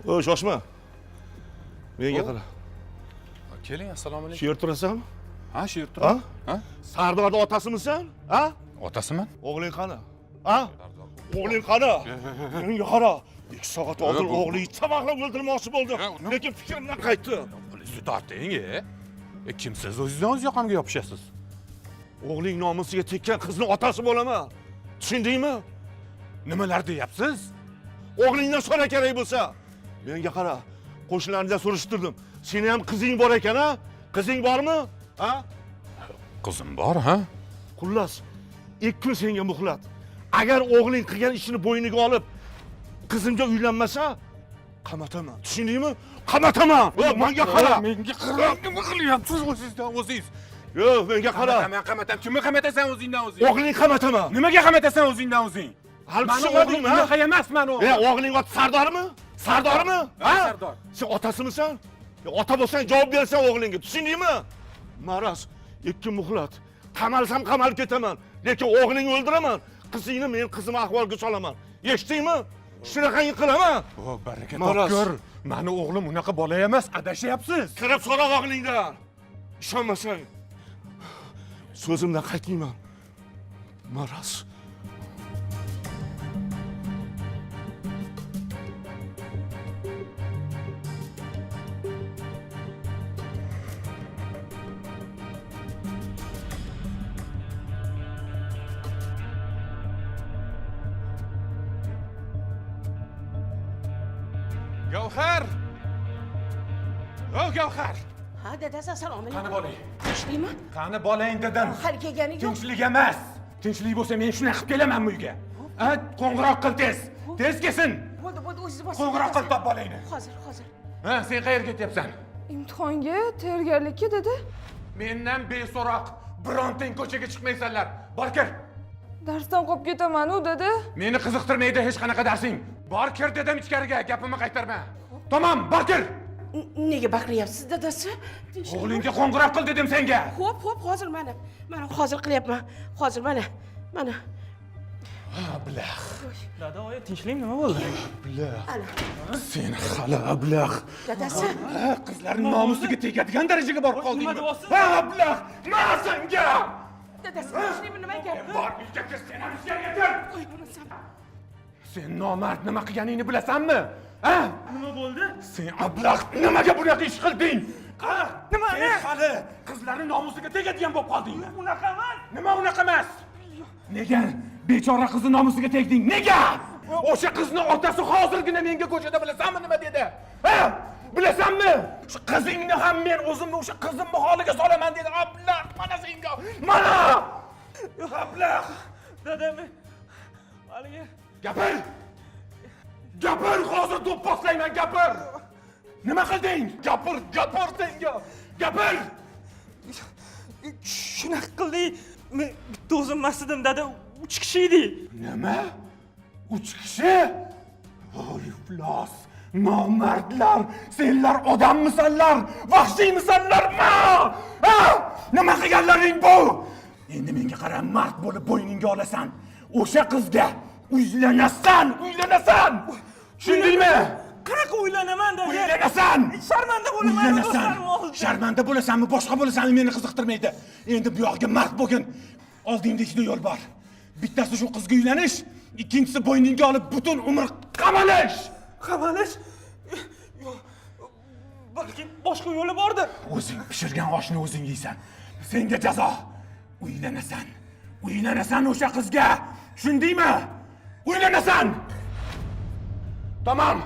Shoshma. Menga qara. Keling, assalomu alaykum. Shu yerda turasanmi? Ha, shu yerda turaman. Ha? Sardorni otasisan? Ha? Otasiman? O'g'ling qani? Ha? O'g'ling qani? Menga qara. 2 soat oldin o'g'lingni chavoqlab o'ldirmoqchi bo'ldim. Lekin fikrimdan qaytdi. Polisi torting, kimsiz o'zingizdan o'z yoqamga yopishasiz? O'g'ling nomusiga tekkan qizni otasi bo'laman. Tushundingmi? Nimalar deyapsiz? O'g'lingdan so'ra kerak bo'lsa. Menga qara. Qo'shnilarimdan surishtirdim. Seni ham qizing bor ekan-a? Qizing bormi? Ha? Qizim bor, ha? Xullas, 2 kun senga muhlat. Agar o'g'ling qilgan ishini bo'yniga olib, qizimga uylanmasa, qamataman. Tushundingmi? Qamataman. Menga qara. Menga qara. Nima qilyapsiz o'zingizdan o'zingiz? Yo'q, menga qara. Men qamataman. Kimni qamatasan o'zingdan o'zing? O'g'ling qamataman. Nimaga qamatasan o'zingdan o'zing? Hali tushunmadingmi? Unaqa emas meni o'g'lim. O'g'ling oti Sardormi? Sardormi? Ha, Sardor. Sen otasisan? Ota bo'lsang javob bersan o'g'lingga. Tushundingmi? Maraz, 2 muhlat. Qamalsam qamalib ketaman. Lekin o'g'lingni o'ldiraman. Qizingni men qizim ahvolga solaman. Eshitdingmi? Shunaqangi qilaman. O, baraka topgur. Meni o'g'lim unaqa bola emas, adashyapsiz. Kirib so'ra o'g'lingdan. Ishonmasang so'zimdan qaytmayman. Maraz. Gavhar! Gavhar! Ha, dadasi assalomu alaykum. Qani bolang? Tinchlikmi? Qani bolang dedim. Hali kelgani yo'q. Tinchlik emas. Tinchlik bo'lsa men shuna qilib kelaman bu uyga. Ha, qo'ng'iroq qil tez. Tez kelsin. Bo'ldi, o'zingiz boshlang. Qo'ng'iroq qil top bolangni. Hozir. Ha, sen qayerga ketyapsan? Imtihonga tayyorgarlikka dedi. Mendan beso'roq birontang ko'chaga chiqmaysanlar. Bor kir. Darsdan qolib ketaman-u dedi. Meni qiziqtirmaydi hech qanaqa darsing. Bor kir dedim ichkariga, gapimni qaytarma. Tamom, bor kir. Nega baqiryapsiz dadasi? O'g'lingga qo'ng'iroq qil dedim senga. Xo'p, hozir mana hozir qilyapman. Hozir mana. Ablah. Dada, oyi, tinchlikmi, nima bo'ldi? Ablah. Sen hali ablah. Dadasi. Qizlarning nomusiga tegadigan darajaga borib qoldingmi? Nima deyapsiz? Ha, ablah. Men senga. Dadasi, tinchlikmi, nima gap? Bor, uyga kir, sen ham ichkariga kir. Qo'y bo'lsam. Sen nomard nima qilganingni bilasanmi? Ha? Nima bo'ldi? Sen ablah nimaga bunaqa ish qilding? Nima? Sen hali qizlarning nomusiga tegadigan bo'lib qoldingmi? Unaqa emas. Nima unaqa emas? Nega bechora qizni nomusiga tegding? Nega? O'sha qizni otasi hozirgina menga ko'chada bilasanmi nima dedi? Ha? Bilasanmi? Shu qizingni ham men o'zimni o'sha qizimni holiga solaman dedi. Ablah, mana senga. Mana! Ablah! Dada, men haligi Gapir! Gapir, hozir do'pposlayman, gapir! Nima qilding? Gapir senga! Gapir! shunaqa qildik. Men bitta o'zim emas edim, dada, 3 kishi edik. Nima? 3 kishi? Voy iflos! Nomardlar! Senlar odammisanlar? Vahshiymisanlarmi? Ha? Nima qilganlaring bu? Endi menga qara, mard bo'lib bo'yningga olasan. O'sha qizga uylanasan! Tushundingmi? Qanaqa o'ylanaman, dada? Uylanasan! Sharmanda bo'laman, do'stlarim oldida. Sharmanda bo'lasanmi, boshqa bo'lasanmi meni qiziqtirmaydi. Endi bu yoqqa mard bo'lgin. Oldingda ikkita yo'l bor. Bittasi shu qizga uylanish, ikkinchisi bo'yningga olib butun umr qamalish. Qamalish? Yo'q. Balki boshqa yo'li bordir. O'zing pishirgan oshni o'zing yeysan. Senga jazo. Uylanasan o'sha qizga. Tushundingmi? Uylanasan. Tamam.